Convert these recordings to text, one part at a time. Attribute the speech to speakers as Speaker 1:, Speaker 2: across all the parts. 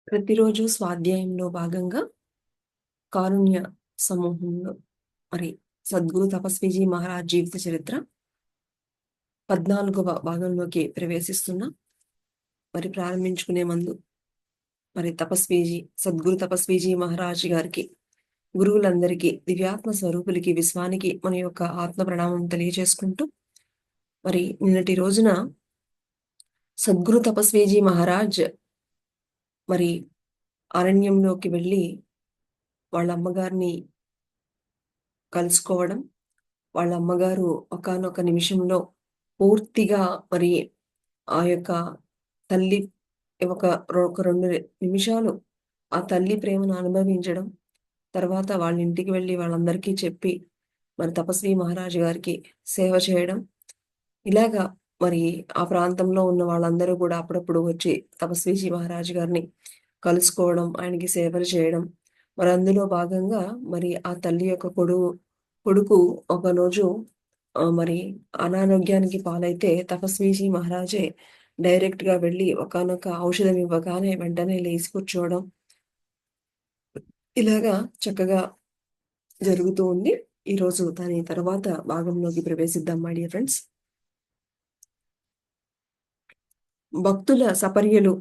Speaker 1: ప్రతిరోజు స్వాధ్యాయంలో భాగంగా కారుణ్య సమూహంలో మరి సద్గురు తపస్వీజీ మహారాజ్ జీవిత చరిత్ర 14వ భాగంలోకి ప్రవేశిస్తున్నాం. మరి ప్రారంభించుకునే ముందు మరి సద్గురు తపస్వీజీ మహారాజ్ గారికి, గురువులందరికీ, దివ్యాత్మ స్వరూపులకి, విశ్వానికి మన యొక్క ఆత్మ ప్రణామం తెలియజేసుకుంటూ, మరి నిన్నటి రోజున సద్గురు తపస్వీజీ మహారాజ్ మరి అరణ్యంలోకి వెళ్ళి వాళ్ళ అమ్మగారిని కలుసుకోవడం, వాళ్ళ అమ్మగారు ఒకానొక నిమిషంలో పూర్తిగా మరి ఆ యొక్క తల్లి ఒక 2 నిమిషాలు ఆ తల్లి ప్రేమను అనుభవించడం, తర్వాత వాళ్ళ ఇంటికి వెళ్ళి వాళ్ళందరికీ చెప్పి మరి తపస్వి మహారాజు గారికి సేవ చేయడం. ఇలాగా మరి ఆ ప్రాంతంలో ఉన్న వాళ్ళందరూ కూడా అప్పుడప్పుడు వచ్చి తపస్వీజీ మహారాజు గారిని కలుసుకోవడం, ఆయనకి సేవలు చేయడం. మరి అందులో భాగంగా మరి ఆ తల్లి యొక్క కొడుకు ఒకరోజు మరి అనారోగ్యానికి పాలైతే తపస్వీజీ మహారాజే డైరెక్ట్ గా వెళ్ళి ఒకానొక ఔషధం ఇవ్వగానే వెంటనే లేచి కూర్చోవడం, ఇలాగా చక్కగా జరుగుతూ ఉంది. ఈరోజు దాని తర్వాత భాగంలోకి ప్రవేశిద్దాం మై డియర్ ఫ్రెండ్స్. భక్తుల సపర్యలు,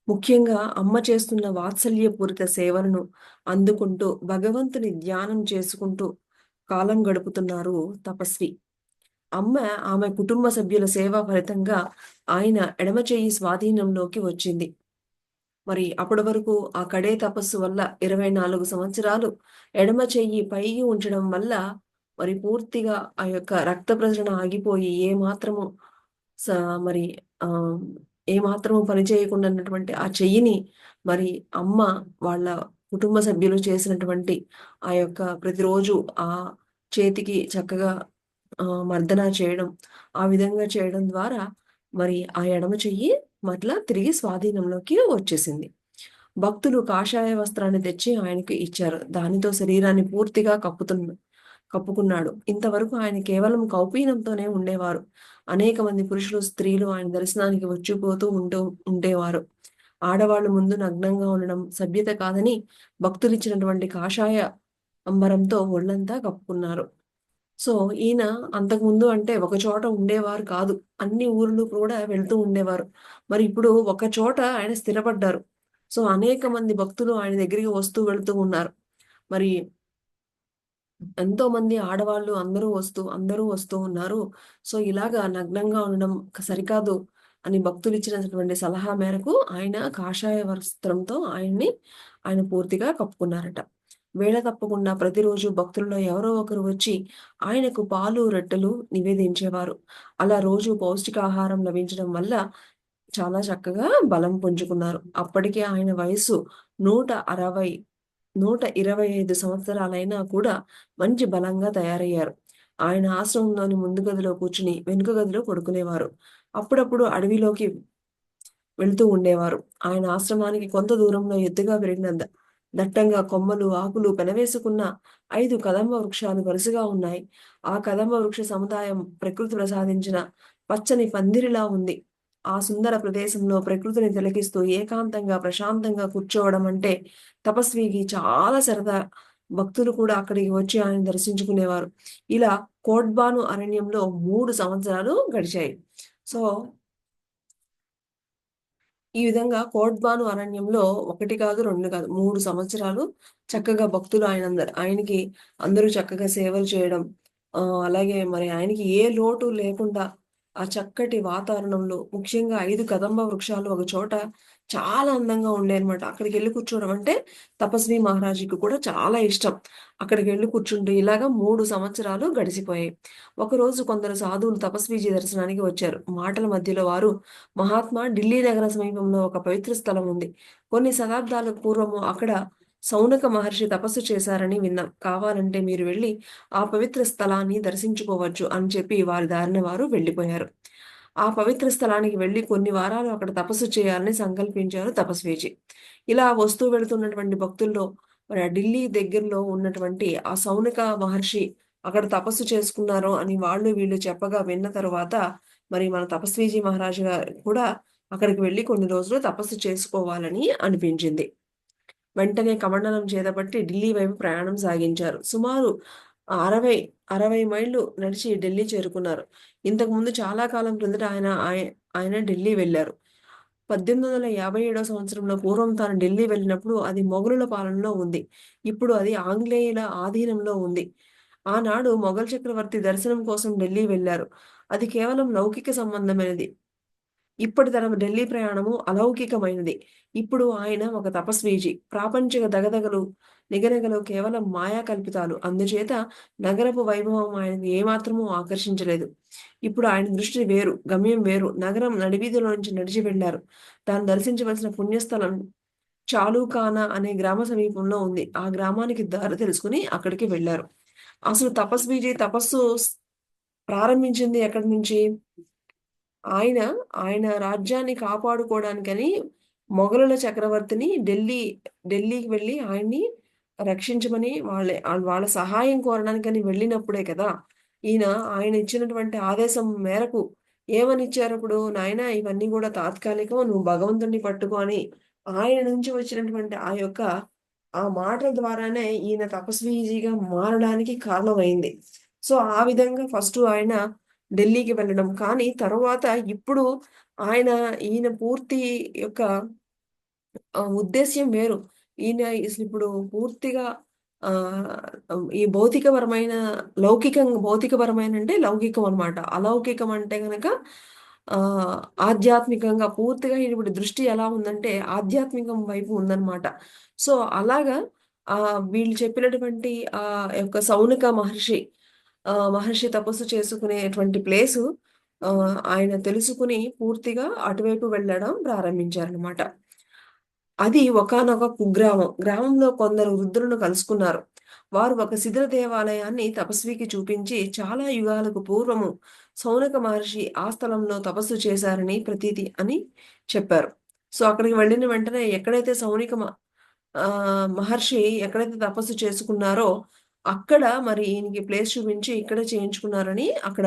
Speaker 1: ముఖ్యంగా అమ్మ చేస్తున్న వాత్సల్యపూరిత సేవలను అందుకుంటూ భగవంతుని ధ్యానం చేసుకుంటూ కాలం గడుపుతున్నారు తపస్వి. అమ్మ, ఆమె కుటుంబ సభ్యుల సేవ ఫలితంగా ఆయన ఎడమ చెయ్యి స్వాధీనంలోకి వచ్చింది. మరి అప్పటి వరకు ఆ కడే తపస్సు వల్ల 24 సంవత్సరాలు ఎడమ చెయ్యి పైకి ఉంచడం వల్ల మరి పూర్తిగా ఆ యొక్క రక్త ప్రసరణ ఆగిపోయి మరి ఆ ఏమాత్రము పని చేయకుండా ఉన్నటువంటి ఆ చెయ్యిని మరి అమ్మ వాళ్ళ కుటుంబ సభ్యులు చేసినటువంటి ఆ యొక్క ప్రతిరోజు ఆ చేతికి చక్కగా మర్దన చేయడం, ఆ విధంగా చేయడం ద్వారా మరి ఆ ఎడమ చెయ్యి మరలా తిరిగి స్వాధీనంలోకి వచ్చేసింది. భక్తులు కాషాయ వస్త్రాన్ని తెచ్చి ఆయనకి ఇచ్చారు. దానితో శరీరాన్ని పూర్తిగా కప్పుకున్నాడు. ఇంతవరకు ఆయన కేవలం కౌపీనంతోనే ఉండేవారు. అనేక మంది పురుషులు, స్త్రీలు ఆయన దర్శనానికి వచ్చిపోతూ ఉండేవారు. ఆడవాళ్ళు ముందు నగ్నంగా ఉండడం సభ్యత కాదని భక్తులు ఇచ్చినటువంటి కాషాయ అంబరంతో ఒళ్ళంతా కప్పుకున్నారు. సో ఈయన అంతకుముందు అంటే ఒక చోట ఉండేవారు కాదు, అన్ని ఊర్లు కూడా వెళ్తూ ఉండేవారు. మరి ఇప్పుడు ఒక చోట ఆయన స్థిరపడ్డారు. సో అనేక మంది భక్తులు ఆయన దగ్గరికి వస్తూ వెళ్తూ ఉన్నారు. మరి ఎంతో మంది ఆడవాళ్ళు అందరూ వస్తూ ఉన్నారు. సో ఇలాగా నగ్నంగా ఉండడం సరికాదు అని భక్తులు ఇచ్చినటువంటి సలహా మేరకు ఆయన కాషాయ వస్త్రంతో ఆయన పూర్తిగా కప్పుకున్నారట. వేళ తప్పకుండా ప్రతిరోజు భక్తుల్లో ఎవరో ఒకరు వచ్చి ఆయనకు పాలు, రొట్టెలు నివేదించేవారు. అలా రోజు పౌష్టికాహారం లభించడం వల్ల చాలా చక్కగా బలం పుంజుకున్నారు. అప్పటికే ఆయన వయస్సు 125 సంవత్సరాలైనా కూడా మంచి బలంగా తయారయ్యారు. ఆయన ఆశ్రమంలోని ముందు గదిలో కూర్చుని వెనుక గదిలో పడుకునేవారు. అప్పుడప్పుడు అడవిలోకి వెళ్తూ ఉండేవారు. ఆయన ఆశ్రమానికి కొంత దూరంలో ఎత్తుగా పెరిగిన దట్టంగా కొమ్మలు, ఆకులు పెనవేసుకున్న 5 కదంబ వృక్షాలు వరుసగా ఉన్నాయి. ఆ కదంబ వృక్ష సముదాయం ప్రకృతి ప్రసాదించిన పచ్చని పందిరిలా ఉంది. ఆ సుందర ప్రదేశంలో ప్రకృతిని తిలకిస్తూ ఏకాంతంగా ప్రశాంతంగా కూర్చోవడం అంటే తపస్వికి చాలా సరదా. భక్తులు కూడా అక్కడికి వచ్చి ఆయన దర్శించుకునేవారు. ఇలా కోట్బాను అరణ్యంలో 3 సంవత్సరాలు గడిచాయి. సో ఈ విధంగా కోట్బాను అరణ్యంలో 1 కాదు, 2 కాదు, 3 సంవత్సరాలు చక్కగా భక్తులు ఆయనకి అందరూ చక్కగా సేవలు చేయడం, అలాగే మరి ఆయనకి ఏ లోటు లేకుండా ఆ చక్కటి వాతావరణంలో, ముఖ్యంగా 5 కదంబ వృక్షాలు ఒక చోట చాలా అందంగా ఉండేనమాట. అక్కడికి వెళ్ళి కూర్చోవడం అంటే తపస్వి మహారాజుకి కూడా చాలా ఇష్టం. అక్కడికి వెళ్ళి కూర్చుంటూ ఇలాగా 3 సంవత్సరాలు గడిచిపోయాయి. ఒకరోజు కొందరు సాధువులు తపస్వీజీ దర్శనానికి వచ్చారు. మాటల మధ్యలో వారు, మహాత్మా, ఢిల్లీ నగర సమీపంలో ఒక పవిత్ర స్థలం ఉంది. కొన్ని శతాబ్దాల పూర్వము అక్కడ సౌనక మహర్షి తపస్సు చేశారని విన్నాం. కావాలంటే మీరు వెళ్ళి ఆ పవిత్ర స్థలాన్ని దర్శించుకోవచ్చు అని చెప్పి వారి దారిన వారు వెళ్ళిపోయారు. ఆ పవిత్ర స్థలానికి వెళ్ళి కొన్ని వారాలు అక్కడ తపస్సు చేయాలని సంకల్పించారు తపస్వీజీ. ఇలా వస్తూ వెళుతున్నటువంటి భక్తుల్లో మరి ఆ ఢిల్లీ దగ్గరలో ఉన్నటువంటి ఆ సౌనక మహర్షి అక్కడ తపస్సు చేసుకున్నారు అని వాళ్ళు వీళ్ళు చెప్పగా విన్న తరువాత మరి మన తపస్వీజీ మహారాజు గారు కూడా అక్కడికి వెళ్లి కొన్ని రోజులు తపస్సు చేసుకోవాలని అనిపించింది. వెంటనే కమండలం చేతపట్టి ఢిల్లీ వైపు ప్రయాణం సాగించారు. సుమారు 60, 60 మైళ్ళు నడిచి ఢిల్లీ చేరుకున్నారు. ఇంతకుముందు చాలా కాలం క్రిందట ఆయన ఢిల్లీ వెళ్లారు. 1857 సంవత్సరంలో పూర్వం తాను ఢిల్లీ వెళ్ళినప్పుడు అది మొఘలుల పాలనలో ఉంది. ఇప్పుడు అది ఆంగ్లేయుల ఆధీనంలో ఉంది. ఆనాడు మొఘల్ చక్రవర్తి దర్శనం కోసం ఢిల్లీ వెళ్లారు. అది కేవలం లౌకిక సంబంధమైనది. ఇప్పటి తరం ఢిల్లీ ప్రయాణము అలౌకికమైనది. ఇప్పుడు ఆయన ఒక తపస్వీజి. ప్రాపంచిక దగదగలు, నిగనిగలు కేవలం మాయా కల్పితాలు. అందుచేత నగరపు వైభవం ఆయనకు ఏమాత్రమూ ఆకర్షించలేదు. ఇప్పుడు ఆయన దృష్టి వేరు, గమ్యం వేరు. నగరం నడివీధిలోంచి నడిచి వెళ్లారు. తాను దర్శించవలసిన పుణ్యస్థలం చాలూకానా అనే గ్రామ సమీపంలో ఉంది. ఆ గ్రామానికి దారి తెలుసుకుని అక్కడికి వెళ్లారు. అసలు తపస్వీజీ తపస్సు ప్రారంభించింది ఎక్కడి నుంచి? ఆయన, ఆయన రాజ్యాన్ని కాపాడుకోవడానికని మొఘలుల చక్రవర్తిని ఢిల్లీకి వెళ్లి ఆయన్ని రక్షించమని వాళ్ళ సహాయం కోరడానికని వెళ్ళినప్పుడే కదా! ఆయన ఇచ్చినటువంటి ఆదేశం మేరకు ఏమనిచ్చారప్పుడు? నాయనా ఇవన్నీ గూడా తాత్కాలికం. నువ్వు భగవంతుడిని పట్టుకో అని ఆయన నుంచి వచ్చినటువంటి ఆ మాటల ద్వారానే ఈయన తపస్వీజీగా మారడానికి కారణమైంది. సో, ఆ విధంగా ఫస్టు ఆయన ఢిల్లీకి వెళ్ళడం. కానీ తరువాత ఇప్పుడు ఆయన ఈయన పూర్తి యొక్క ఉద్దేశ్యం వేరు. ఈయన అసలిప్పుడు పూర్తిగా ఈ భౌతికపరమైన అంటే లౌకికం అనమాట. అలౌకికం అంటే గనక ఆధ్యాత్మికంగా పూర్తిగా ఈయన దృష్టి ఎలా ఉందంటే ఆధ్యాత్మికం వైపు ఉందనమాట. సో, అలాగా వీళ్ళు చెప్పినటువంటి యొక్క సౌనక మహర్షి తపస్సు చేసుకునేటువంటి ప్లేసు ఆయన తెలుసుకుని పూర్తిగా అటువైపు వెళ్ళడం ప్రారంభించారనమాట. అది ఒకానొక కుగ్రామం. గ్రామంలో కొందరు వృద్ధులను కలుసుకున్నారు. వారు ఒక శిథిల దేవాలయాన్ని తపస్వికి చూపించి చాలా యుగాలకు పూర్వము సౌనక మహర్షి ఆ స్థలంలో తపస్సు చేశారని ప్రతీతి అని చెప్పారు. సో, అక్కడికి వెళ్ళిన వెంటనే ఎక్కడైతే మహర్షి ఎక్కడైతే తపస్సు చేసుకున్నారో అక్కడ మరి ఈయనకి ప్లేస్ చూపించి ఇక్కడే చేయించుకున్నారని అక్కడ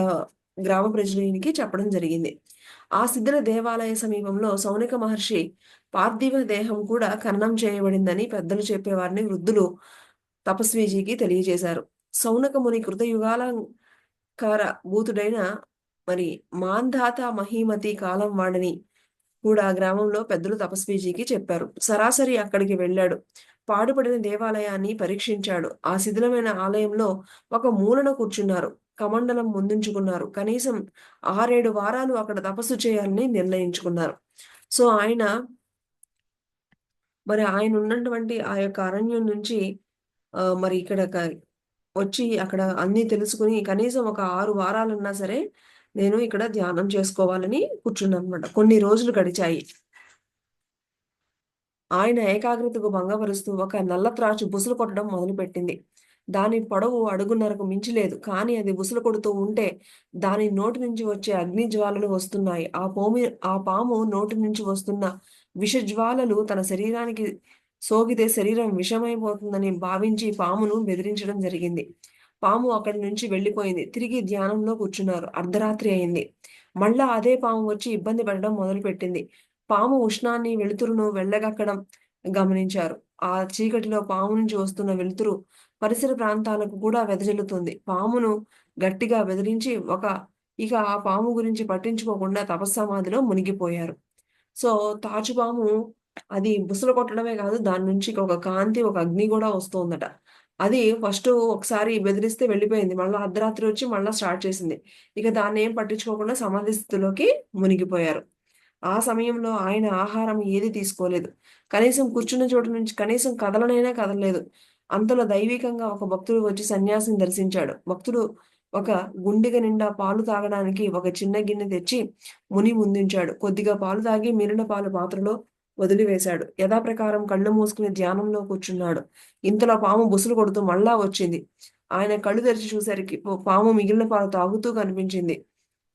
Speaker 1: గ్రామ ప్రజలు ఈయనకి చెప్పడం జరిగింది. ఆ శిథిల దేవాలయ సమీపంలో సౌనక మహర్షి పార్థివ దేహం కూడా ఖననం చేయబడిందని పెద్దలు చెప్పేవారిని వృద్ధులు తపస్వీజీకి తెలియజేశారు. సౌనక ముని కృతయుగాలంకార భూతుడైన మరి మాంధాత మహీమతి కాలం వాడని కూడా గ్రామంలో పెద్దలు తపస్వీజీకి చెప్పారు. సరాసరి అక్కడికి వెళ్ళాడు. పాడుపడిన దేవాలయాన్ని పరీక్షించాడు. ఆ శిథిలమైన ఆలయంలో ఒక మూలన కూర్చున్నారు. కమండలం ముందుంచుకున్నారు. కనీసం 6, 7 వారాలు అక్కడ తపస్సు చేయాలని నిర్ణయించుకున్నారు. సో, ఆయన ఉన్నటువంటి ఆ యొక్క అరణ్యం నుంచి మరి వచ్చి అక్కడ అన్నీ తెలుసుకొని కనీసం ఒక 6 వారాలన్నా సరే నేను ఇక్కడ ధ్యానం చేసుకోవాలని కూర్చున్నానన్నమాట. కొన్ని రోజులు గడిచాయి. ఆయన ఏకాగ్రతకు భంగపరుస్తూ ఒక నల్ల త్రాచు బుసలు కొట్టడం మొదలుపెట్టింది. దాని పొడవు అడుగున్నరకు మించి లేదు. కానీ అది బుసలు కొడుతూ ఉంటే దాని నోటి నుంచి వచ్చే అగ్ని జ్వాలలు వస్తున్నాయి. ఆ పాము నోటి నుంచి వస్తున్న విషజ్వాలలు తన శరీరానికి సోకితే శరీరం విషమైపోతుందని భావించి పామును బెదిరించడం జరిగింది. పాము అక్కడి నుంచి వెళ్ళిపోయింది. తిరిగి ధ్యానంలో కూర్చున్నారు. అర్ధరాత్రి అయింది. మళ్ళా అదే పాము వచ్చి ఇబ్బంది పెట్టడం మొదలుపెట్టింది. పాము ఉష్ణాన్ని, వెలుతురును వెళ్ళగక్కడం గమనించారు. ఆ చీకటిలో పాము నుంచి వస్తున్న వెలుతురు పరిసర ప్రాంతాలకు కూడా వెదజల్లుతుంది. పామును గట్టిగా బెదిరించి ఇక ఆ పాము గురించి పట్టించుకోకుండా తపస్సమాధిలో మునిగిపోయారు. సో, తాచుపాము అది బుసలు కొట్టడమే కాదు, దాని నుంచి ఒక కాంతి, ఒక అగ్ని గూడా వస్తోందట. అది ఫస్టు ఒకసారి బెదిరిస్తే వెళ్ళిపోయింది. మళ్ళా అర్ధరాత్రి వచ్చి మళ్ళా స్టార్ట్ చేసింది. ఇక దాన్నేం పట్టించుకోకుండా సమాధి స్థితిలోకి మునిగిపోయారు. ఆ సమయంలో ఆయన ఆహారం ఏది తీసుకోలేదు. కనీసం కూర్చున్న చోటు నుంచి కనీసం కదలనైనా కదలలేదు. అంతలో దైవికంగా ఒక భక్తుడు వచ్చి సన్యాసిని దర్శించాడు. భక్తుడు ఒక గుండిగ నిండా పాలు తాగడానికి ఒక చిన్న గిన్నె తెచ్చి ముని ముందుంచాడు. కొద్దిగా పాలు తాగి మిగిలిన పాలు పాత్రలో వదిలివేశాడు. యథాప్రకారం కళ్ళు మూసుకుని ధ్యానంలో కూర్చున్నాడు. ఇంతలో పాము బుసలు కొడుతూ మళ్ళా వచ్చింది. ఆయన కళ్ళు తెరిచి చూసరికి పాము మిగిలిన పాలు తాగుతూ కనిపించింది.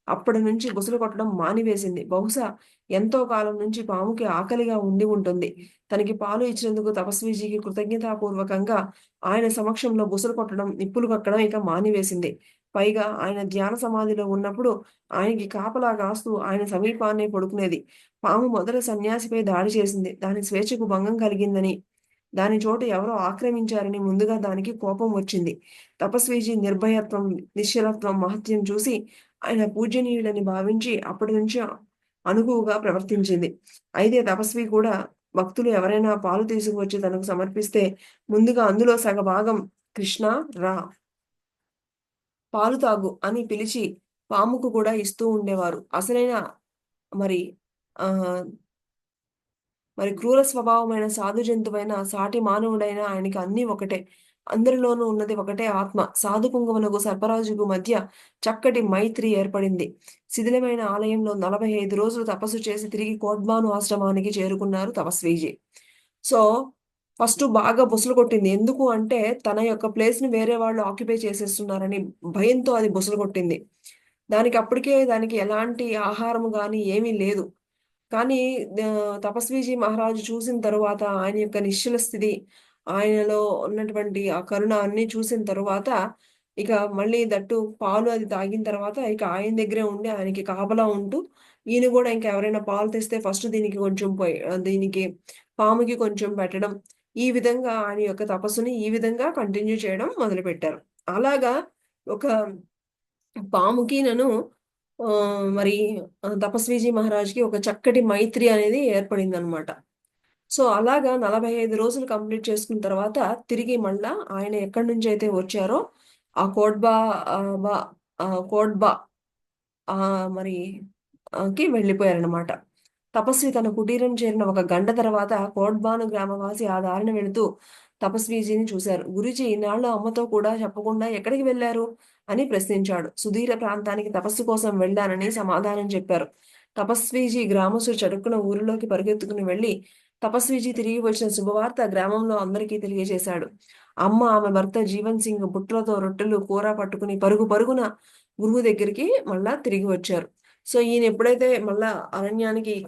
Speaker 1: అప్పటి నుంచి బుసలు కొట్టడం మానివేసింది. బహుశా ఎంతో కాలం నుంచి పాముకి ఆకలిగా ఉండి ఉంటుంది. తనకి పాలు ఇచ్చినందుకు తపస్వీజీకి కృతజ్ఞతాపూర్వకంగా ఆయన సమక్షంలో బుసలు కొట్టడం, నిప్పులు కక్కడం ఇక మానివేసింది. పైగా ఆయన ధ్యాన సమాధిలో ఉన్నప్పుడు ఆయనకి కాపలా కాస్తూ ఆయన సమీపాన్నే పడుకునేది. పాము మొదట సన్యాసిపై దాడి చేసింది. దాని స్వేచ్ఛకు భంగం కలిగిందని, దాని చోటు ఎవరో ఆక్రమించారని ముందుగా దానికి కోపం వచ్చింది. తపస్వీజీ నిర్భయత్వం, నిశ్చలత్వం, మహత్యం చూసి ఆయన పూజనీయుడని భావించి అప్పటి నుంచి అనుకువగా ప్రవర్తించింది. అయితే తపస్వి కూడా భక్తులు ఎవరైనా పాలు తీసుకువచ్చి తనకు సమర్పిస్తే ముందుగా అందులో సగభాగం కృష్ణ రా పాలు తాగు అని పిలిచి పాముకు కూడా ఇస్తూ ఉండేవారు. అసలైన మరి ఆహ్, మరి క్రూర స్వభావమైన సాధు జంతువైన సాటి మానవుడైన ఆయనకి అన్నీ ఒకటే. అందరిలోనూ ఉన్నది ఒకటే ఆత్మ. సాధు పుంగవునకు సర్పరాజుకు మధ్య చక్కటి మైత్రి ఏర్పడింది. శిథిలమైన ఆలయంలో 45 రోజులు తపస్సు చేసి తిరిగి కోట్బాను ఆశ్రమానికి చేరుకున్నారు తపస్వీజీ. సో, ఫస్టు బాగా బుసలు కొట్టింది. ఎందుకు అంటే, తన యొక్క ప్లేస్‌ని వేరే వాళ్ళు ఆక్యుపై చేసేస్తున్నారని భయంతో అది బుసలు కొట్టింది. దానికి ఎలాంటి ఆహారం గాని ఏమీ లేదు. కానీ తపస్వీజీ మహారాజు చూసిన తరువాత ఆయన యొక్క నిశ్చల స్థితి, ఆయనలో ఉన్నటువంటి ఆ కరుణ అన్నీ చూసిన తరువాత, ఇక మళ్ళీ దట్టు పాలు అది తాగిన తర్వాత ఇక ఆయన దగ్గరే ఉండి ఆయనకి కాపలా ఉంటూ, ఈయన గూడా ఇంకెవరైనా పాలు తెస్తే ఫస్ట్ దీనికి కొంచెం దీనికి పాముకి కొంచెం పెట్టడం. ఈ విధంగా ఆయన యొక్క తపస్సుని ఈ విధంగా కంటిన్యూ చేయడం మొదలుపెట్టారు. అలాగా ఒక పాముకినను మరి తపస్వీజీ మహారాజ్‌కి ఒక చక్కటి మైత్రి అనేది ఏర్పడిందనమాట. సో, అలాగా 45 రోజులు కంప్లీట్ చేసుకున్న తర్వాత తిరిగి మళ్ళా ఆయన ఎక్కడి నుంచైతే వచ్చారో ఆ కోడ్బా ఆహ్, బ కోడ్బా మరి వెళ్ళిపోయారనమాట. తపస్వి తన కుటీరం చేరిన ఒక గంట తర్వాత కోడ్బాను గ్రామవాసి ఆ దారిన వెళుతూ తపస్వీజీని చూశారు. గురూజీ ఇన్నాళ్ళు అమ్మతో కూడా చెప్పకుండా ఎక్కడికి వెళ్లారు? అని ప్రశ్నించాడు. సుదూర ప్రాంతానికి తపస్సు కోసం వెళ్ళానని సమాధానం చెప్పారు. తపస్వీజీ గ్రామస్తుడు చటుక్కున ఊరిలోకి పరుగెత్తుకుని వెళ్లి తపస్వీజీ తిరిగి వచ్చిన శుభవార్త గ్రామంలో అందరికీ తెలియజేశాడు. అమ్మ, ఆమె భర్త జీవన్ సింగ్ బుట్టలతో రొట్టెలు, కూర పట్టుకుని పరుగు పరుగున గురువు దగ్గరికి మళ్ళా తిరిగి వచ్చారు. సో, ఈయన ఎప్పుడైతే మళ్ళా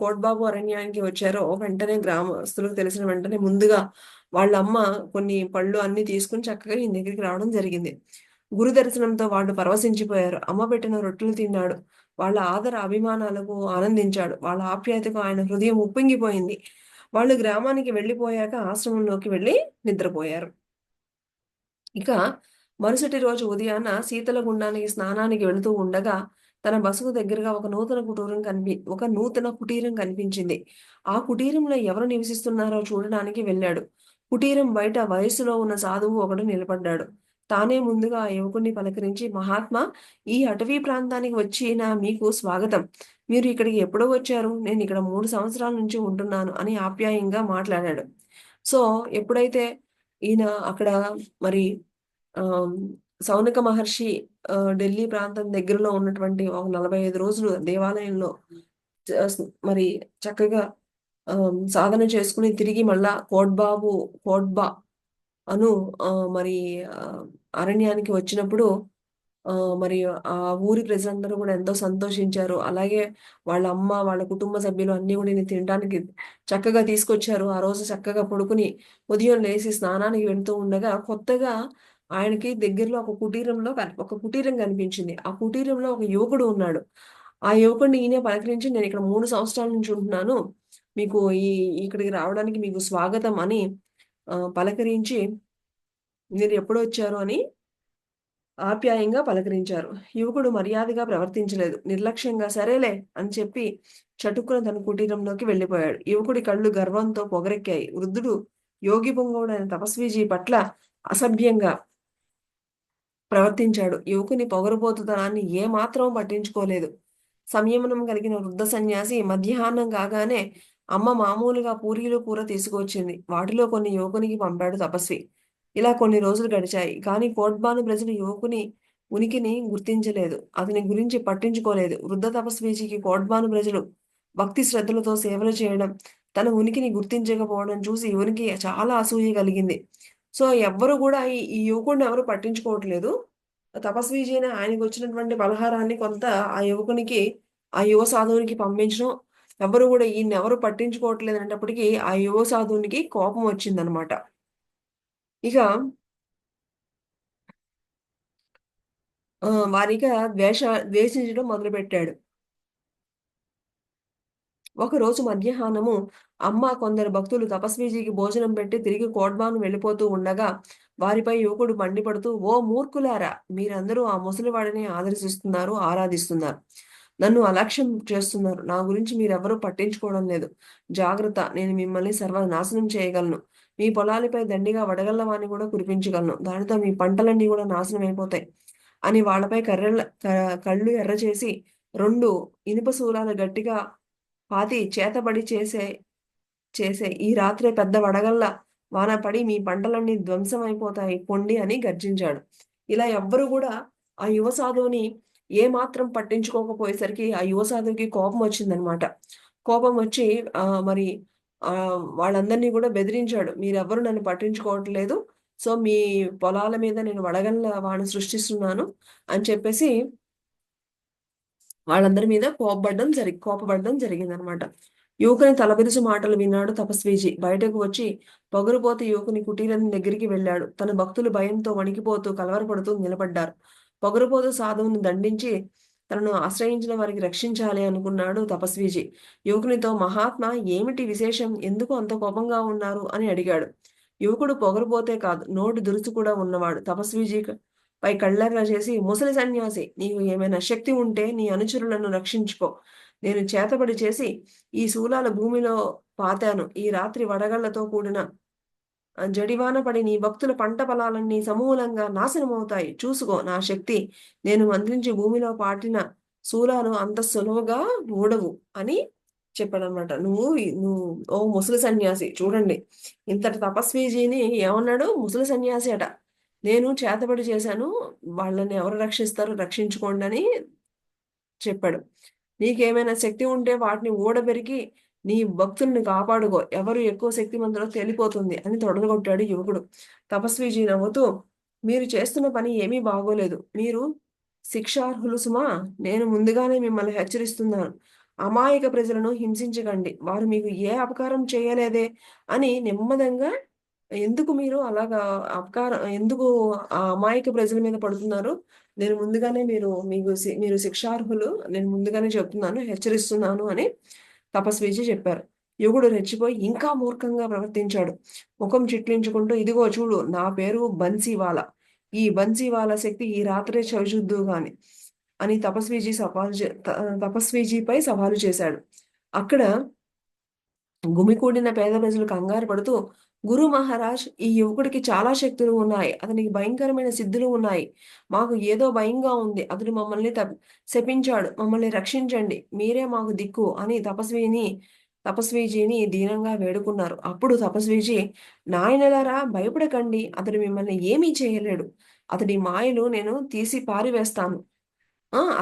Speaker 1: కోట్‌బాబు అరణ్యానికి వచ్చారో, వెంటనే గ్రామస్తులకు తెలిసిన వెంటనే ముందుగా వాళ్ళమ్మ కొన్ని పళ్ళు అన్నీ తీసుకొని చక్కగా ఈయన దగ్గరికి రావడం జరిగింది. గురు దర్శనంతో వాళ్ళు పరవశించిపోయారు. అమ్మ పెట్టిన రొట్టెలు తిన్నాడు. వాళ్ళ ఆదర అభిమానాలకు ఆనందించాడు. వాళ్ళ ఆప్యాయతకు ఆయన హృదయం ఉప్పొంగిపోయింది. వాళ్ళు గ్రామానికి వెళ్ళిపోయాక ఆశ్రమంలోకి వెళ్లి నిద్రపోయారు. ఇక మరుసటి రోజు ఉదయాన శీతల గుండానికి స్నానానికి వెళుతూ ఉండగా, తన బసకు దగ్గరగా ఒక నూతన కుటీరం కనిపించింది. ఆ కుటీరంలో ఎవరు నివసిస్తున్నారో చూడడానికి వెళ్ళాడు. కుటీరం బయట వయస్సులో ఉన్న సాధువు ఒకడు నిలబడ్డాడు. తానే ముందుగా ఆ యువకుడిని పలకరించి, "మహాత్మా, ఈ అటవీ ప్రాంతానికి వచ్చిన మీకు స్వాగతం. మీరు ఇక్కడికి ఎప్పుడో వచ్చారు? నేనిక్కడ 3 సంవత్సరాల నుంచి ఉంటున్నాను" అని ఆప్యాయంగా మాట్లాడాడు. సో, ఎప్పుడైతే ఈయన అక్కడ మరి ఆహ్, సౌనక మహర్షి ఢిల్లీ ప్రాంతం దగ్గరలో ఉన్నటువంటి ఒక 45 రోజులు దేవాలయంలో జస్ మరి చక్కగా సాధన చేసుకొని తిరిగి మళ్ళా కోట్‌బా అను మరి ఆహ్, అరణ్యానికి వచ్చినప్పుడు మరి ఆ ఊరి ప్రజలందరూ గూడా ఎంతో సంతోషించారు. అలాగే వాళ్ళ అమ్మ, వాళ్ళ కుటుంబ సభ్యులు అన్నీ గూడా ఈయన్ని తినడానికి చక్కగా తీసుకొచ్చారు. ఆ రోజు చక్కగా పడుకొని ఉదయం లేసి స్నానానికి వెళ్తూ ఉండగా కొత్తగా ఆయనకి దగ్గరలో ఒక కుటీరం కనిపించింది. ఆ కుటీరంలో ఒక యువకుడు ఉన్నాడు. ఆ యువకుడిని ఈయనే పలకరించి నేనిక్కడ 3 సంవత్సరాల నుంచి ఉంటున్నాను. మీకు ఇక్కడికి రావడానికి మీకు స్వాగతం అని పలకరించి మీరు ఎప్పుడొచ్చారు అని ఆప్యాయంగా పలకరించారు. యువకుడు మర్యాదగా ప్రవర్తించలేదు. నిర్లక్ష్యంగా సరేలే అని చెప్పి చటుక్కున తన కుటీరంలోకి వెళ్ళిపోయాడు. యువకుడి కళ్ళు గర్వంతో పొగరెక్కాయి. వృద్ధుడు యోగి పుంగవుడైన తపస్వీజీ పట్ల అసభ్యంగా ప్రవర్తించాడు. యువకుని పొగరుబోతుతనాన్ని ఏమాత్రం పట్టించుకోలేదు. సంయమనం కలిగిన వృద్ధ సన్యాసి మధ్యాహ్నం కాగానే అమ్మ మామూలుగా పూరీలు, కూర తీసుకువచ్చింది. వాటిలో కొన్ని యువకునికి పంపాడు తపస్వి. ఇలా కొన్ని రోజులు గడిచాయి. కానీ కోట్బాను ప్రజలు యువకుని ఉనికిని గుర్తించలేదు. అతని గురించి పట్టించుకోలేదు. వృద్ధ తపస్వీజీకి కోట్బాను ప్రజలు భక్తి శ్రద్ధలతో సేవలు చేయడం, తన ఉనికిని గుర్తించకపోవడం చూసి యువనికి చాలా అసూయ కలిగింది. సో, ఎవ్వరు గూడా ఈ యువకుడిని ఎవరు పట్టించుకోవట్లేదు. తపస్విజీనే ఆయనకొచ్చినటువంటి పలహారాన్ని కొంత ఆ యువకునికి, ఆ యువ సాధువునికి పంపించడం, ఎవ్వరు గూడా ఈయన్నెవరు పట్టించుకోవట్లేదనేటప్పటికి ఆ యువ సాధువునికి కోపం వచ్చిందనమాట. ఇక వారిక ద్వేషించడం మొదలుపెట్టాడు. ఒకరోజు మధ్యాహ్నము అమ్మ కొందరు భక్తులు తపస్వీజీకి భోజనం పెట్టి తిరిగి కోడ్బాను వెళ్ళిపోతూ ఉండగా వారిపై యువకుడు మండిపడుతూ, ఓ మూర్ఖులారా, మీరందరూ ఆ ముసలివాడిని ఆదర్శిస్తున్నారు, ఆరాధిస్తున్నారు. నన్ను అలక్ష్యం చేస్తున్నారు. నా గురించి మీరెవరూ పట్టించుకోవడం లేదు. జాగ్రత్త, నేను మిమ్మల్ని సర్వనాశనం చేయగలను. మీ పొలాలపై దండిగా వడగళ్ల కూడా కురిపించగలను. దానితో మీ పంటలన్నీ కూడా నాశనం అయిపోతాయి అని వాళ్ళపై కళ్ళు ఎర్ర చేసి 2 ఇనుప శూలాలు గట్టిగా పాతి చేతబడి చేసే ఈ రాత్రే పెద్ద వడగళ్ళ వాన పడి మీ పంటలన్నీ ధ్వంసమైపోతాయి పొండి అని గర్జించాడు. ఇలా ఎవ్వరు కూడా ఆ యువ సాధువుని ఏమాత్రం పట్టించుకోకపోయేసరికి ఆ యువ సాధువుకి కోపం వచ్చిందనమాట. కోపం వచ్చి మరి వాళ్ళందరినీ కూడా బెదిరించాడు. మీరెవ్వరు నన్ను పట్టించుకోవట్లేదు. సో, మీ పొలాల మీద నేను వడగళ్ళ వాన సృష్టిస్తున్నాను అని చెప్పేసి వాళ్ళందరి మీద కోపపడడం జరిగిందనమాట. యువకుని తలబిరుసు మాటలు విన్నాడు తపస్వీజీ. బయటకు వచ్చి పొగరుబోతు యువకుని కుటీరం దగ్గరికి వెళ్ళాడు. తన భక్తులు భయంతో వణికిపోతూ కలవరపడుతూ నిలబడ్డారు. పొగరుబోతు సాధువుని దండించి తనను ఆశ్రయించిన వారికి రక్షించాలి అనుకున్నాడు తపస్వీజీ. యువకునితో, మహాత్మా, ఏమిటి విశేషం? ఎందుకు అంత కోపంగా ఉన్నారు అని అడిగాడు. యువకుడు పొగరుబోతే కాదు, నోటి దురుసు కూడా ఉన్నవాడు. తపస్వీజీ పై కళ్ళెర్ర చేసి, ముసలి సన్యాసి, నీకు ఏమైనా శక్తి ఉంటే నీ అనుచరులను రక్షించుకో. నేను చేతబడి చేసి ఈ శూలాల భూమిలో పాతాను. ఈ రాత్రి వడగళ్లతో కూడిన జడివాన పడి నీ భక్తుల పంట పొలాలన్నీ సమూలంగా నాశనమవుతాయి. చూసుకో నా శక్తి. నేను మంత్రించి భూమిలో పాటిన శూలాలు అంత సులువుగా ఊడవు అని చెప్పాడనమాట. నువ్వు ఓ ముసలి సన్యాసి, చూడండి, ఇంతటి తపస్వీజీని ఏమన్నాడు? ముసలి సన్యాసి అట. నేను చేతబడి చేశాను, వాళ్ళని ఎవరు రక్షిస్తారు, రక్షించుకోండి అని చెప్పాడు. నీకేమైనా శక్తి ఉంటే వాటిని ఊడబెరికి నీ భక్తుల్ని కాపాడుకో. ఎవరు ఎక్కువ శక్తిమంతులో తేలిపోతుంది అని తొడగొట్టాడు యువకుడు. తపస్వీజీ నవ్వుతూ, మీరు చేస్తున్న పని ఏమీ బాగోలేదు. మీరు శిక్షార్హులు సుమా. నేను ముందుగానే మిమ్మల్ని హెచ్చరిస్తున్నాను. అమాయక ప్రజలను హింసించకండి. వారు మీకు ఏ అపకారం చేయలేదే అని నెమ్మదంగా ఎందుకు మీరు అలాగా ఎందుకు ఆ అమాయక ప్రజల మీద పడుతున్నారు? నేను ముందుగానే మీరు శిక్షార్హులు. నేను ముందుగానే చెప్తున్నాను, హెచ్చరిస్తున్నాను అని తపస్వీజీ చెప్పారు. యువకుడు రెచ్చిపోయి ఇంకా మూర్ఖంగా ప్రవర్తించాడు. ముఖం చిట్లించుకుంటూ, ఇదిగో చూడు, నా పేరు బన్సీవాలా. ఈ బన్సీవాలా శక్తి ఈ రాత్రే చవిచూద్దువు గాని అని తపస్వీజీపై సవాలు చేశాడు. అక్కడ గుమికూడిన పేద ప్రజలు కంగారు పడుతూ, గురు మహారాజ్, ఈ యువకుడికి చాలా శక్తులు ఉన్నాయి. అతనికి భయంకరమైన సిద్ధులు ఉన్నాయి. మాకు ఏదో భయంగా ఉంది. అతడు మమ్మల్ని శపించాడు. మమ్మల్ని రక్షించండి. మీరే మాకు దిక్కు అని తపస్వీజీని దీనంగా వేడుకున్నారు. అప్పుడు తపస్వీజీ, నాయనలారా, భయపడకండి. అతడు మిమ్మల్ని ఏమీ చేయలేడు. అతడి మాయలు నేను తీసి పారివేస్తాను.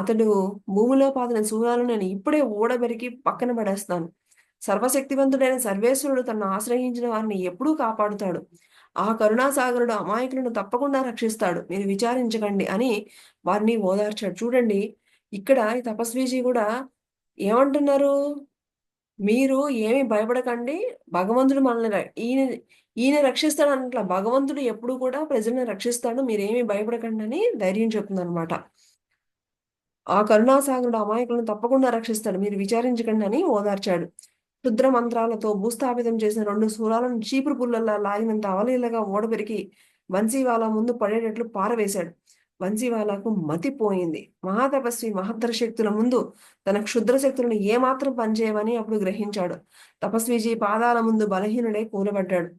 Speaker 1: అతడు భూమిలో పాతిన శూలాలను నేను ఇప్పుడే ఊడబెరికి పక్కన పడేస్తాను. సర్వశక్తివంతుడైన సర్వేశ్వరుడు తనను ఆశ్రయించిన వారిని ఎప్పుడూ కాపాడుతాడు. ఆ కరుణాసాగరుడు అమాయకులను తప్పకుండా రక్షిస్తాడు. మీరు విచారించకండి అని వారిని ఓదార్చాడు. చూడండి, ఇక్కడ ఈ తపస్వీజీ కూడా ఏమంటున్నారు? మీరు ఏమి భయపడకండి. భగవంతుడు మనల్ని ఈయన రక్షిస్తాడు అన్నట్ల. భగవంతుడు ఎప్పుడు కూడా ప్రజల్ని రక్షిస్తాడు. మీరేమి భయపడకండి అని ధైర్యం చెప్తుందనమాట. ఆ కరుణాసాగరుడు అమాయకులను తప్పకుండా రక్షిస్తాడు. మీరు విచారించకండి అని ఓదార్చాడు. క్షుద్ర మంత్రాలతో భూస్థాపితం చేసిన 2 శూలాలను చీపురు పుల్లల్లా లాగినంత అవలీలగా ఓడబెరికి బన్సీవాలా ముందు పడేటట్లు పారవేశాడు. బన్సీవాలాకు మతిపోయింది. మహాతపస్వి మహత్తర శక్తుల ముందు తన క్షుద్ర శక్తులను ఏమాత్రం పనిచేయవని అప్పుడు గ్రహించాడు. తపస్వీజీ పాదాల ముందు బలహీనుడై కూలబడ్డాడు.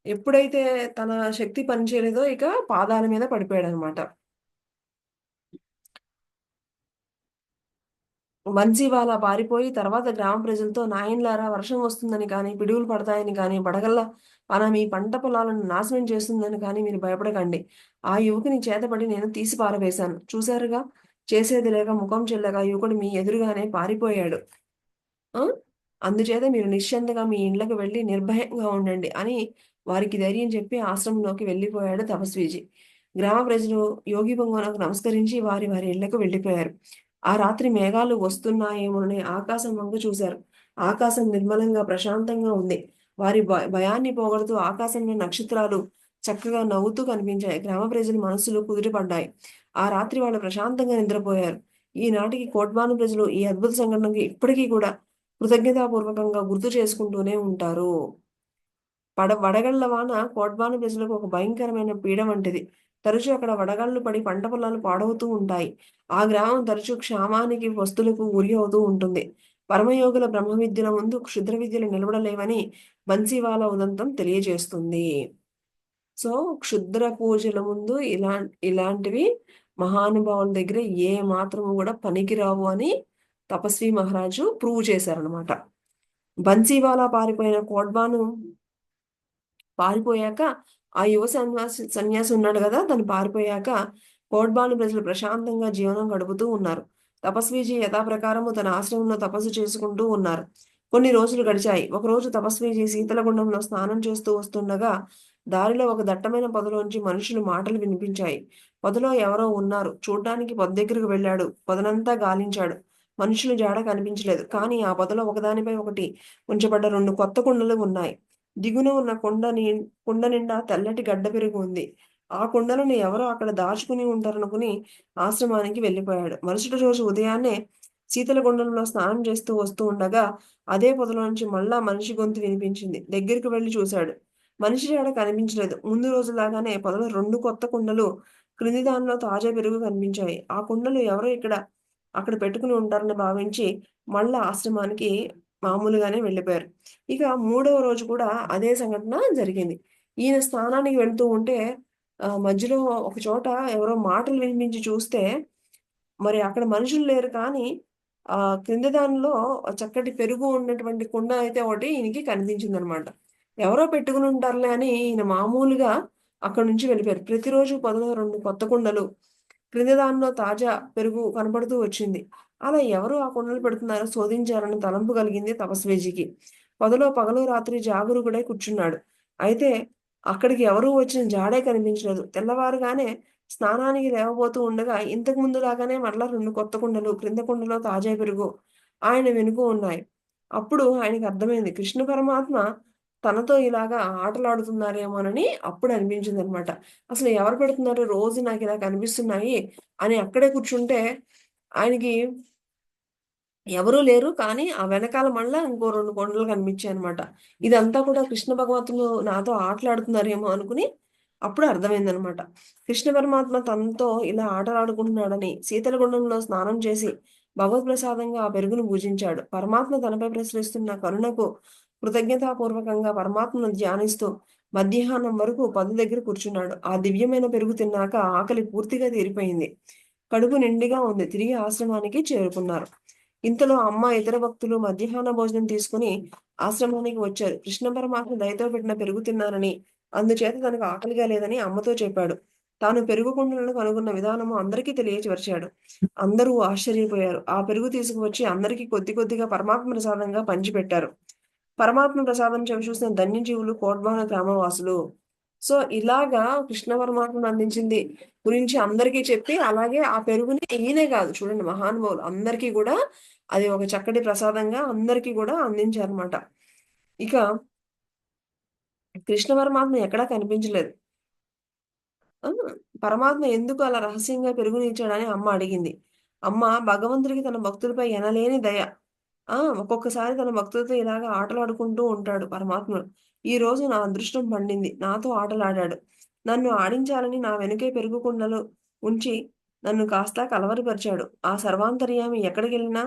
Speaker 1: ఎప్పుడైతే తన శక్తి పనిచేయలేదో ఇక పాదాల మీద పడిపోయాడు అనమాట. బన్సీవాలా పారిపోయి తర్వాత గ్రామ ప్రజలతో, నాయన్లారా, వర్షం వస్తుందని కానీ, పిడుగులు పడతాయని కానీ, వడగళ్ల వాన మీ పంట పొలాలను నాశనం చేస్తుందని కానీ మీరు భయపడకండి. ఆ యువకుని చేతబడి నేను తీసి పారవేశాను. చూశారుగా, చేసేది లేక ముఖం చెల్లగా యువకుడు మీ ఎదురుగానే పారిపోయాడు. ఆ అందుచేత మీరు నిశ్చింతగా మీ ఇండ్లకు వెళ్ళి నిర్భయంగా ఉండండి అని వారికి ధైర్యం చెప్పి ఆశ్రమంలోకి వెళ్ళిపోయాడు తపస్వీజీ. గ్రామ ప్రజలు యోగి బొంగోనకు నమస్కరించి వారి వారి ఇళ్లకు వెళ్ళిపోయారు. ఆ రాత్రి మేఘాలు వస్తున్నాయేమోనని ఆకాశం వంక చూశారు. ఆకాశం నిర్మలంగా ప్రశాంతంగా ఉంది. వారి భయాన్ని పోగొడుతూ ఆకాశంలో నక్షత్రాలు చక్కగా నవ్వుతూ కనిపించాయి. గ్రామ ప్రజల మనస్సులు కుదుటపడ్డాయి. ఆ రాత్రి వాళ్ళు ప్రశాంతంగా నిద్రపోయారు. ఈనాటికి కోట్బాను ప్రజలు ఈ అద్భుత సంఘటనకి ఇప్పటికీ కూడా కృతజ్ఞతాపూర్వకంగా గుర్తు చేసుకుంటూనే ఉంటారు. వడగళ్ల వాన కోట్బాను ప్రజలకు ఒక భయంకరమైన పీడ వంటిది. తరచూ అక్కడ వడగళ్ళు పడి పంట పొలాలు పాడవుతూ ఉంటాయి. ఆ గ్రామం తరచూ క్షామానికి, పస్తులకు గురి అవుతూ ఉంటుంది. పరమయోగుల బ్రహ్మ విద్యల ముందు క్షుద్ర విద్యలు నిలబడలేవని బన్సీవాలా ఉదంతం తెలియజేస్తుంది. సో, క్షుద్ర పూజల ముందు ఇలాంటివి మహానుభావుల దగ్గర ఏ మాత్రము గూడా పనికిరావు అని తపస్వి మహారాజు ప్రూవ్ చేశారనమాట. బన్సీవాలా పారిపోయిన కోట్బాను పారిపోయాక ఆ యువ సన్యాసి ఉన్నాడు గదా! తను పారిపోయాక కోట్బాను ప్రజలు ప్రశాంతంగా జీవనం గడుపుతూ ఉన్నారు. తపస్వీజీ యథాప్రకారము తన ఆశ్రమంలో తపస్సు చేసుకుంటూ ఉన్నారు. కొన్ని రోజులు గడిచాయి. ఒకరోజు తపస్వీజీ శీతలగుండంలో స్నానం చేస్తూ వస్తుండగా దారిలో ఒక దట్టమైన పొదలోంచి మనుషుల మాటలు వినిపించాయి. పొదలో ఎవరో ఉన్నారు. చూడ్డానికి పొద దగ్గరకు వెళ్ళాడు. పొదనంతా గాలించాడు. మనుషుల జాడ కనిపించలేదు. కానీ ఆ పొదలో ఒకదానిపై ఒకటి ఉంచబడ్డ 2 కొత్త కుండలు ఉన్నాయి. దిగున ఉన్న కుండ నిండా తెల్లటి గడ్డ పెరుగు ఉంది. ఆ కుండలను ఎవరో అక్కడ దాచుకుని ఉంటారనుకుని ఆశ్రమానికి వెళ్ళిపోయాడు. మరుసటి రోజు ఉదయాన్నే శీతల గుండంలో స్నానం చేస్తూ వస్తూ ఉండగా అదే పొదలో నుంచి మళ్ళా మనిషి గొంతు వినిపించింది. దగ్గరికి వెళ్లి చూశాడు. మనిషి జాడ కనిపించలేదు. ముందు రోజులాగానే పొదలో 2 కొత్త కుండలు, క్రింది దానిలో తాజా పెరుగు కనిపించాయి. ఆ కుండలు ఎవరో అక్కడ పెట్టుకుని ఉంటారని భావించి మళ్ళా ఆశ్రమానికి మామూలుగానే వెళ్ళిపోయారు. ఇక మూడవ రోజు కూడా అదే సంఘటన జరిగింది. ఈయన స్నానానికి వెళ్తూ ఉంటే మధ్యలో ఒక చోట ఎవరో మాటలు వినిపించి చూస్తే మరి అక్కడ మనుషులు లేరు కానీ క్రింద దానిలో చక్కటి పెరుగు ఉన్నటువంటి కుండ అయితే ఒకటి ఈయనకి కనిపించిందనమాట. ఎవరో పెట్టుకుని ఉంటారులే అని ఈయన మామూలుగా అక్కడి నుంచి వెళ్ళిపోయారు. ప్రతిరోజు పొదలో 2 కొత్త కుండలు, క్రింద దానిలో తాజా పెరుగు కనపడుతూ వచ్చింది. అలా ఎవరు ఆ కుండలు పెడుతున్నారో శోధించాలని తలంపు కలిగింది తపస్వీజీకి. పొదలో పగలు రాత్రి జాగరూకుడై కూర్చున్నాడు. అయితే అక్కడికి ఎవరూ వచ్చిన జాడే కనిపించలేదు. తెల్లవారుగానే స్నానానికి లేవబోతూ ఉండగా ఇంతకు ముందులాగానే మరలా 2 కొత్త కుండలు, క్రింద కుండలో తాజా పెరుగు ఆయన వెనుక ఉన్నాయి. అప్పుడు ఆయనకి అర్థమైంది. కృష్ణ పరమాత్మ తనతో ఇలాగా ఆటలాడుతున్నారేమోనని అప్పుడు అనిపించిందనమాట. అసలు ఎవరు పెడుతున్నారు? రోజు నాకిలా కనిపిస్తున్నాయి అని అక్కడే కూర్చుంటే ఆయనకి ఎవరూ లేరు. కానీ ఆ వెనకాల మళ్ళా ఇంకో 2 కొండలు కనిపించాయన్నమాట. ఇదంతా కూడా కృష్ణ భగవంతులు నాతో ఆటలాడుతున్నారేమో అనుకుని అప్పుడు అర్థమైందనమాట. కృష్ణ పరమాత్మ తనతో ఇలా ఆటలాడుకుంటున్నాడని శీతల గుండంలో స్నానం చేసి భగవత్ప్రసాదంగా ఆ పెరుగును పూజించాడు. పరమాత్మ తనపై ప్రసరిస్తున్న కరుణకు కృతజ్ఞతాపూర్వకంగా పరమాత్మను ధ్యానిస్తూ మధ్యాహ్నం వరకు పొద దగ్గర కూర్చున్నాడు. ఆ దివ్యమైన పెరుగు తిన్నాక ఆకలి పూర్తిగా తీరిపోయింది. కడుపు నిండుగా ఉంది. తిరిగి ఆశ్రమానికి చేరుకున్నారు. ఇంతలో అమ్మ, ఇతర భక్తులు మధ్యాహ్న భోజనం తీసుకుని ఆశ్రమానికి వచ్చారు. కృష్ణ పరమాత్మ దయతో పెట్టిన పెరుగు తిన్నారని, అందుచేత తనకు ఆకలిగా లేదని అమ్మతో చెప్పాడు. తాను పెరుగు కుండలను కనుగొన్న విధానము అందరికీ తెలియపరిచాడు. అందరూ ఆశ్చర్యపోయారు. ఆ పెరుగు తీసుకువచ్చి అందరికీ కొద్ది కొద్దిగా పరమాత్మ ప్రసాదంగా పంచిపెట్టారు. పరమాత్మ ప్రసాదం చెవి చూసిన ధన్యజీవులు కోట్బాన గ్రామవాసులు. సో, ఇలాగా కృష్ణ పరమాత్మను అందించింది గురించి అందరికీ చెప్పి, అలాగే ఆ పెరుగుని ఈయనే కాదు చూడండి మహానుభావులు అందరికీ గూడా అది ఒక చక్కటి ప్రసాదంగా అందరికీ గూడా అందించారన్నమాట. ఇక కృష్ణ పరమాత్మ ఎక్కడా కనిపించలేదు. ఆ! పరమాత్మ ఎందుకు అలా రహస్యంగా పెరుగునిచ్చాడని అమ్మ అడిగింది. అమ్మ భగవంతుడికి తన భక్తులపై ఎనలేని దయ. ఒక్కొక్కసారి తన భక్తులతో ఇలాగ ఆటలాడుకుంటూ ఉంటాడు పరమాత్ముడు. ఈరోజు నా అదృష్టం పండింది. నాతో ఆటలాడాడు. నన్ను ఆడించాలని నా వెనుకే పెరుగు కుండలు ఉంచి నన్ను కాస్త కలవరపరిచాడు. ఆ సర్వాంతర్యామి ఎక్కడికెళ్ళినా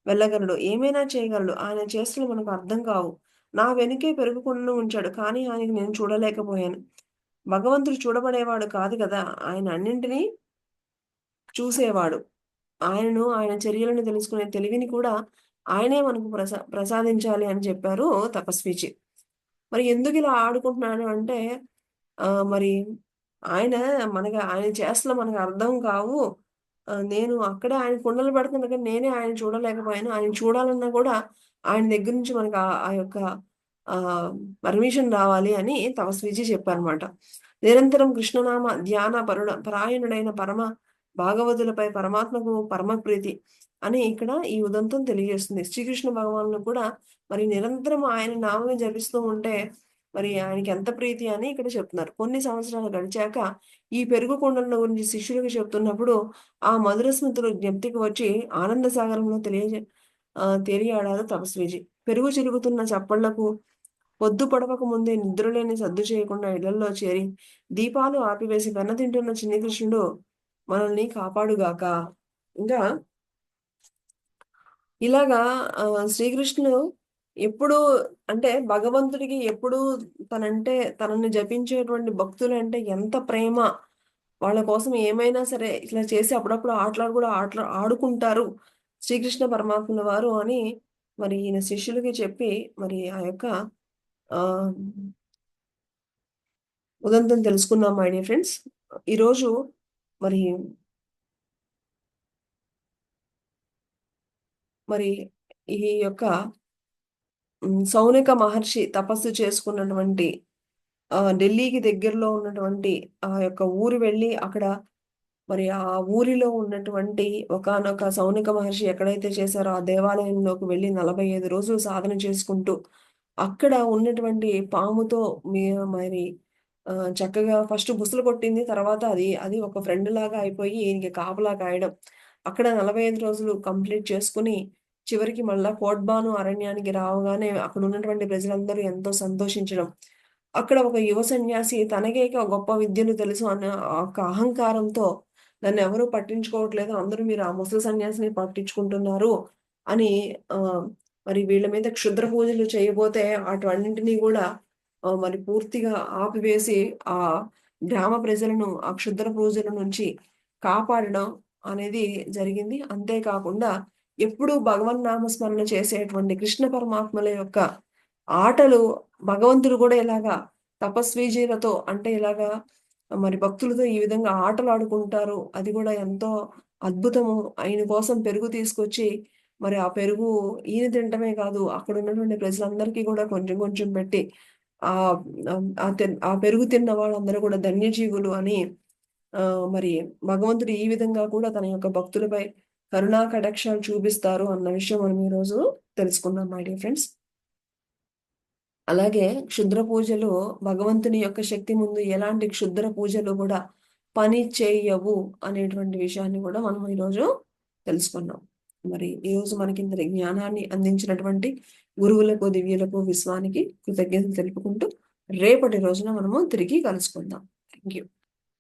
Speaker 1: వెళ్ళగలడు. ఏమైనా చేయగలడు. ఆయన చేష్టలు మనకు అర్థం కావు. నా వెనుకే పెరుగు కుండను ఉంచాడు. కానీ ఆయనకి నేను చూడలేకపోయాను. భగవంతుడు చూడబడేవాడు కాదు కదా! ఆయన అన్నింటినీ చూసేవాడు. ఆయన చర్యలను తెలుసుకునే తెలివిని కూడా ఆయనే మనకు ప్రసాదించాలి అని చెప్పారు తపస్విచి. మరి ఎందుకిలా ఆడుకుంటున్నాడు అంటే మరి ఆయన ఆయన చేష్టలు మనకు అర్థం కావు. నేను అక్కడే ఆయన కుండలు పెడుతుండగా నేనే ఆయన చూడలేకపోయాను. ఆయన చూడాలన్నా కూడా ఆయన దగ్గర నుంచి మనకు ఆ యొక్క పర్మిషన్ రావాలి అని తపస్విజీ చెప్పారన్నమాట. నిరంతరం కృష్ణనామ ధ్యాన పరాయణుడైన పరమ భాగవతులపై పరమాత్మకు పరమ ప్రీతి అని ఇక్కడ ఈ ఉదంతం తెలియజేస్తుంది. శ్రీకృష్ణ భగవానులు కూడా మరి నిరంతరం ఆయన నామమే జపిస్తూ ఉంటే మరి ఆయనకి ఎంత ప్రీతి అని ఇక్కడ చెప్తున్నారు. కొన్ని సంవత్సరాలు గడిచాక ఈ పెరుగు కుండల గురించి శిష్యులకు చెప్తున్నప్పుడు ఆ మధుర స్మృతులు జ్ఞప్తికి వచ్చి ఆనంద సాగరంలో తేలియాడారు తపస్వీజీ. పెరుగు చిలుకుతున్న చప్పళ్లకు పొద్దు పొడవక ముందే నిద్రలేని సద్దు చేయకుండా ఇళ్లలో చేరి దీపాలు ఆపివేసి వెన్న తింటున్న చిన్ని కృష్ణుడు మనల్ని కాపాడుగాక. ఇంకా ఇలాగా శ్రీకృష్ణుడు ఎప్పుడూ అంటే భగవంతుడికి ఎప్పుడూ తనని జపించేటువంటి భక్తులంటే ఎంత ప్రేమ, వాళ్ళ కోసం ఏమైనా సరే ఇట్లా చేసి అప్పుడప్పుడు ఆటలు కూడా ఆడుకుంటారు శ్రీకృష్ణ పరమాత్ముల వారు అని మరి ఈయన శిష్యులకి చెప్పి మరి ఆ యొక్క ఆ ఉదంతం తెలుసుకున్నాం మై డియర్ ఫ్రెండ్స్. ఈరోజు మరి మరి ఈ యొక్క సౌనక మహర్షి తపస్సు చేసుకున్నటువంటి ఢిల్లీకి దగ్గరలో ఉన్నటువంటి ఆ యొక్క ఊరు వెళ్ళి అక్కడ మరి ఆ ఊరిలో ఉన్నటువంటి ఒకానొక సౌనక మహర్షి ఎక్కడైతే చేశారో ఆ దేవాలయంలోకి వెళ్ళి 45 రోజులు సాధన చేసుకుంటూ అక్కడ ఉన్నటువంటి పాముతో మరి చక్కగా ఫస్ట్ బుసలు కొట్టింది. తర్వాత అది అది ఒక ఫ్రెండ్ లాగా అయిపోయి ఈయనకి కాపలా కాయడం. అక్కడ 45 రోజులు కంప్లీట్ చేసుకొని చివరికి మళ్ళా కోట్బాను అరణ్యానికి రావగానే అక్కడ ఉన్నటువంటి ప్రజలందరూ ఎంతో సంతోషించడం. అక్కడ ఒక యువ సన్యాసి తనకే గొప్ప విద్యలు తెలుసు అన్న ఒక అహంకారంతో నన్నెవరూ పట్టించుకోవట్లేదు. అందరూ మీరు ఆ ముసలి సన్యాసిని పట్టించుకుంటున్నారు అని మరి వీళ్ళ మీద క్షుద్ర పూజలు చేయబోతే అటువన్నింటినీ గూడా మరి పూర్తిగా ఆపివేసి ఆ గ్రామ ప్రజలను ఆ క్షుద్ర పూజల నుంచి కాపాడడం అనేది జరిగింది. అంతేకాకుండా ఎప్పుడూ భగవన్నామస్మరణ చేసేటువంటి కృష్ణ పరమాత్మల యొక్క ఆటలు భగవంతుడు కూడా ఇలాగా తపస్వీజీలతో అంటే ఇలాగా మరి భక్తులతో ఈ విధంగా ఆటలు ఆడుకుంటారు. అది కూడా ఎంతో అద్భుతము. ఆయన కోసం పెరుగు తీసుకొచ్చి మరి ఆ పెరుగు ఈయన తినటమే కాదు అక్కడ ఉన్నటువంటి ప్రజలందరికీ కూడా కొంచెం కొంచెం పెట్టి ఆ ఆ పెరుగు తిన్న వాళ్ళందరూ కూడా ధన్యజీవులు అని మరి భగవంతుడు ఈ విధంగా కూడా తన యొక్క భక్తులపై కరుణా కటాక్షాలు చూపిస్తారు అన్న విషయం మనం ఈరోజు తెలుసుకున్నాం మై డియర్ ఫ్రెండ్స్. అలాగే క్షుద్ర పూజలు భగవంతుని యొక్క శక్తి ముందు ఎలాంటి క్షుద్ర పూజలు కూడా పని చేయవు అనేటువంటి విషయాన్ని కూడా మనం ఈరోజు తెలుసుకున్నాం. మరి ఈరోజు మనకి ఇంత జ్ఞానాన్ని అందించినటువంటి గురువులకు, దివ్యులకు, విశ్వానికి కృతజ్ఞతలు తెలుపుకుంటూ రేపటి రోజున మనము తిరిగి కలుసుకుందాం. Thank you.